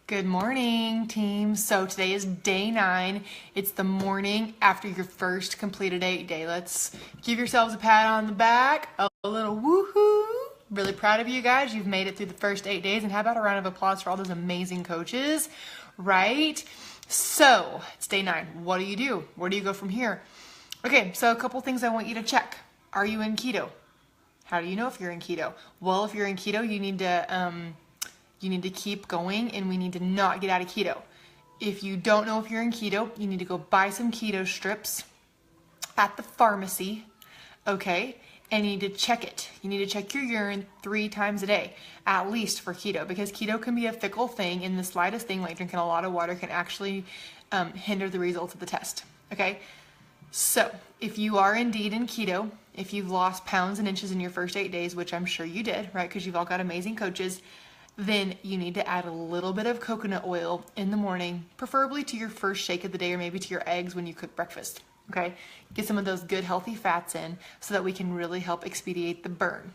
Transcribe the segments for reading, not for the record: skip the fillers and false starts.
Good morning, team. So today is day 9. It's the morning after your first completed 8-day. Let's give yourselves a pat on the back, a little woohoo. Really proud of you guys. You've made it through the first 8 days. And how about a round of applause for all those amazing coaches, right? So it's day 9. What do you do? Where do you go from here? Okay, so a couple things I want you to check. Are you in keto? How do you know if you're in keto? Well, if you're in keto, you need to keep going, and we need to not get out of keto. If you don't know if you're in keto, you need to go buy some keto strips at the pharmacy, okay? And you need to check it. You need to check your urine 3 times a day, at least for keto, because keto can be a fickle thing, and the slightest thing, like drinking a lot of water, can actually hinder the results of the test, okay? So if you are indeed in keto, if you've lost pounds and inches in your first 8 days, which I'm sure you did, right, because you've all got amazing coaches, then you need to add a little bit of coconut oil in the morning, preferably to your first shake of the day or maybe to your eggs when you cook breakfast, okay? Get some of those good healthy fats in so that we can really help expedite the burn.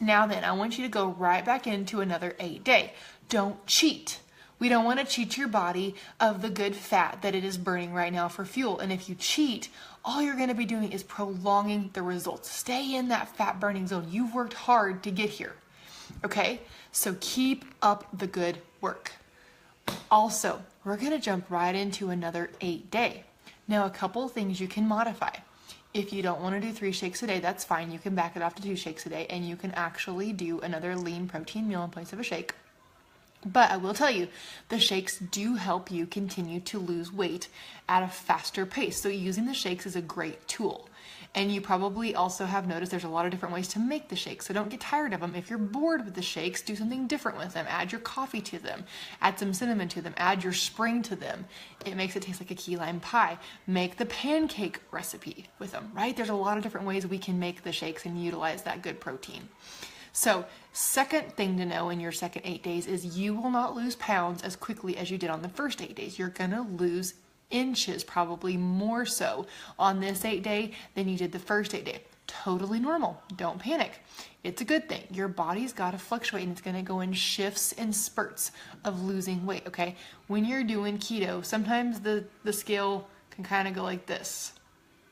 Now then, I want you to go right back into another 8-day. Don't cheat. We don't want to cheat your body of the good fat that it is burning right now for fuel. And if you cheat, all you're going to be doing is prolonging the results. Stay in that fat burning zone. You've worked hard to get here. Okay, so keep up the good work. Also, we're going to jump right into another 8-day. Now, a couple of things you can modify. If you don't want to do 3 shakes a day, that's fine. You can back it off to 2 shakes a day, and you can actually do another lean protein meal in place of a shake. But I will tell you, the shakes do help you continue to lose weight at a faster pace. So using the shakes is a great tool. And you probably also have noticed there's a lot of different ways to make the shakes. So don't get tired of them. If you're bored with the shakes, do something different with them. Add your coffee to them. Add some cinnamon to them. Add your spring to them. It makes it taste like a key lime pie. Make the pancake recipe with them, right? There's a lot of different ways we can make the shakes and utilize that good protein. So second thing to know in your second 8 days is you will not lose pounds as quickly as you did on the first 8 days. You're going to lose inches, probably more so on this 8-day than you did the first 8-day. Totally normal. Don't panic. It's a good thing. Your body's got to fluctuate, and it's going to go in shifts and spurts of losing weight, okay? When you're doing keto, sometimes the scale can kind of go like this.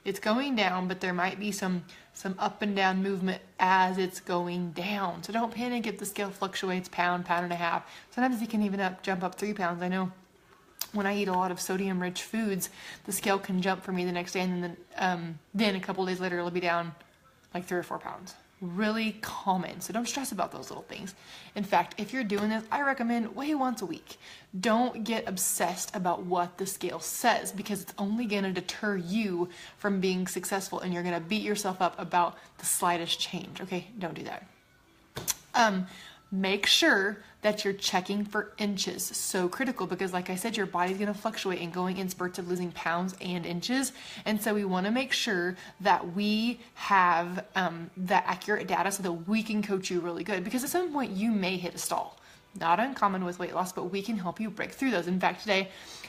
It's going down, but there might be some up and down movement as it's going down. So don't panic if the scale fluctuates pound and a half. Sometimes it can even jump up 3 pounds. I know when I eat a lot of sodium-rich foods, the scale can jump for me the next day, and then a couple days later it'll be down like 3 or 4 pounds. Really common. So don't stress about those little things. In fact, if you're doing this, I recommend weigh once a week. Don't get obsessed about what the scale says, because it's only going to deter you from being successful, and you're going to beat yourself up about the slightest change. Okay, don't do that. Make sure that you're checking for inches. So critical, because like I said, your body's going to fluctuate and going in spurts of losing pounds and inches. And so we want to make sure that we have that accurate data so that we can coach you really good, because at some point you may hit a stall. Not uncommon with weight loss, but we can help you break through those. In fact, today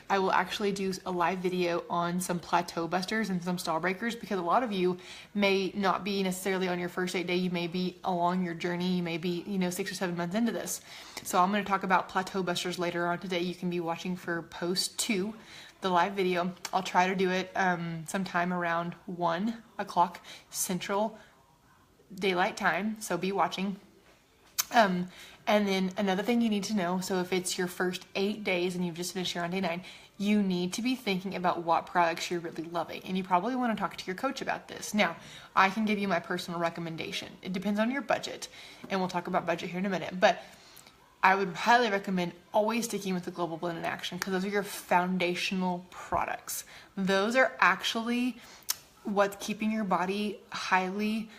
I will actually do a live video on some plateau busters and some stall breakers, because a lot of you may not be necessarily on your first 8-day. You may be along your journey. You may be, 6 or 7 months into this. So I'm going to talk about plateau busters later on today. You can be watching for post 2, the live video. I'll try to do it sometime around 1 o'clock Central Daylight Time. So be watching. And then another thing you need to know, so if it's your first 8 days and you've just finished here on day 9, you need to be thinking about what products you're really loving. And you probably want to talk to your coach about this. Now, I can give you my personal recommendation. It depends on your budget, and we'll talk about budget here in a minute. But I would highly recommend always sticking with the Global Blend in Action, because those are your foundational products. Those are actually what's keeping your body highly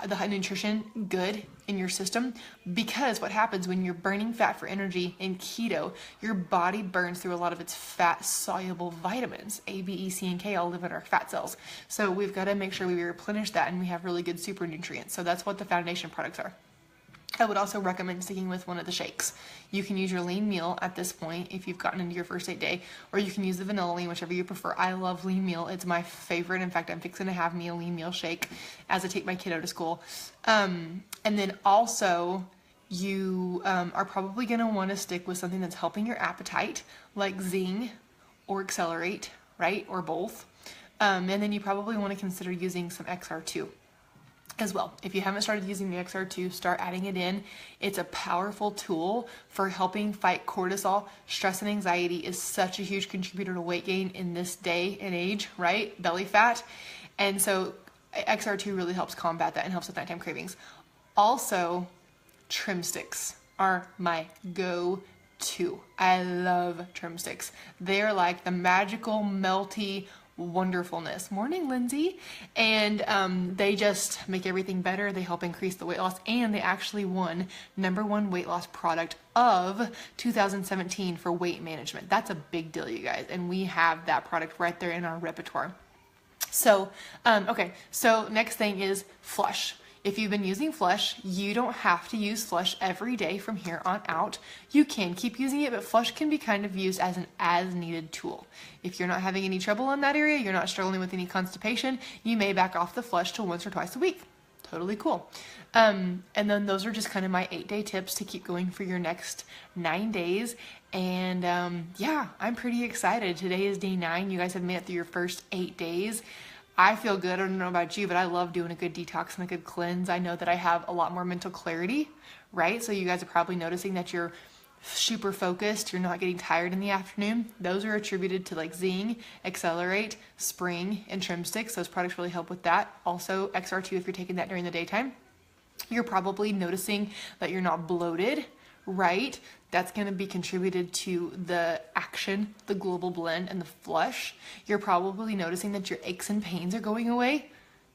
the high nutrition good in your system, because what happens when you're burning fat for energy in keto, your body burns through a lot of its fat soluble vitamins. A, B, E, C, and K all live in our fat cells. So we've got to make sure we replenish that, and we have really good super nutrients. So that's what the foundation products are. I would also recommend sticking with one of the shakes. You can use your lean meal at this point if you've gotten into your first 8-day, or you can use the vanilla lean, whichever you prefer. I love lean meal. It's my favorite. In fact, I'm fixing to have me a lean meal shake as I take my kiddo to school. And then also you are probably going to want to stick with something that's helping your appetite, like Zing or Accelerate, right? Or both. And then you probably want to consider using some XR2 as well. If you haven't started using the XR2, start adding it in. It's a powerful tool for helping fight cortisol. Stress and anxiety is such a huge contributor to weight gain in this day and age, right? Belly fat. And so XR2 really helps combat that and helps with nighttime cravings. Also, trim sticks are my go-to. I love trim sticks. They're like the magical, melty wonderfulness. Morning, Lindsay. And they just make everything better. They help increase the weight loss, and they actually won #1 weight loss product of 2017 for weight management. That's a big deal, you guys. And we have that product right there in our repertoire. So, okay. So next thing is Flush. If you've been using Flush, you don't have to use Flush every day from here on out. You can keep using it, but Flush can be kind of used as an as-needed tool. If you're not having any trouble in that area, you're not struggling with any constipation, you may back off the Flush to once or twice a week. Totally cool. And then those are just kind of my 8-day tips to keep going for your next 9 days. And yeah, I'm pretty excited. Today is day 9. You guys have made it through your first 8 days. I feel good. I don't know about you, but I love doing a good detox and a good cleanse. I know that I have a lot more mental clarity, right? So you guys are probably noticing that you're super focused. You're not getting tired in the afternoon. Those are attributed to like Zing, Accelerate, Spring, and Trim Sticks. Those products really help with that. Also XR2 if you're taking that during the daytime. You're probably noticing that you're not bloated, right? That's going to be contributed to the action, the global blend, and the Flush. You're probably noticing that your aches and pains are going away.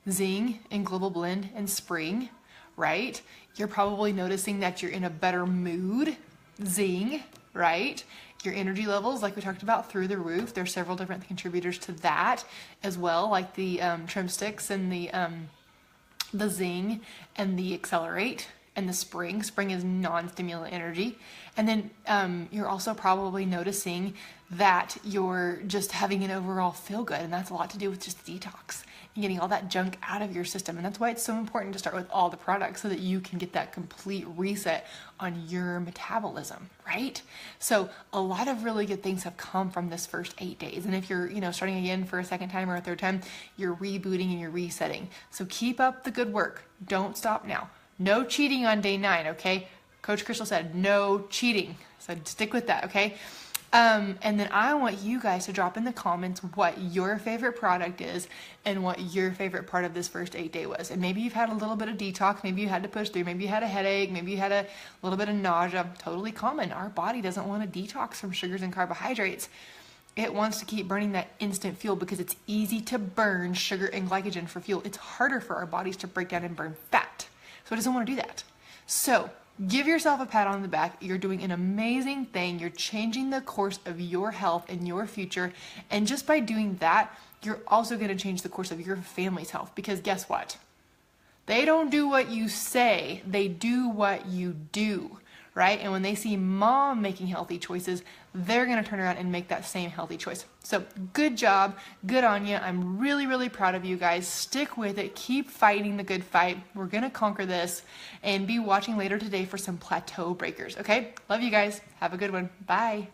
Zing and global blend and Spring, right? You're probably noticing that you're in a better mood. Zing, right? Your energy levels, like we talked about, through the roof. There's several different contributors to that as well, like the Trim Sticks and the Zing and the Accelerate. And the Spring. Spring is non-stimulant energy. And then you're also probably noticing that you're just having an overall feel good. And that's a lot to do with just detox and getting all that junk out of your system. And that's why it's so important to start with all the products so that you can get that complete reset on your metabolism, right? So a lot of really good things have come from this first 8 days. And if you're, starting again for a second time or a third time, you're rebooting and you're resetting. So keep up the good work. Don't stop now. No cheating on day 9, okay? Coach Krystal said no cheating. So stick with that, okay? And then I want you guys to drop in the comments what your favorite product is and what your favorite part of this first 8-day was. And maybe you've had a little bit of detox, maybe you had to push through, maybe you had a headache, maybe you had a little bit of nausea. Totally common. Our body doesn't want to detox from sugars and carbohydrates. It wants to keep burning that instant fuel because it's easy to burn sugar and glycogen for fuel. It's harder for our bodies to break down and burn fat. So it doesn't want to do that. So give yourself a pat on the back. You're doing an amazing thing. You're changing the course of your health and your future. And just by doing that, you're also going to change the course of your family's health. Because guess what? They don't do what you say. They do what you do, right? And when they see mom making healthy choices, they're going to turn around and make that same healthy choice. So good job. Good on you. I'm really, really proud of you guys. Stick with it. Keep fighting the good fight. We're going to conquer this, and be watching later today for some plateau breakers. Okay? Love you guys. Have a good one. Bye.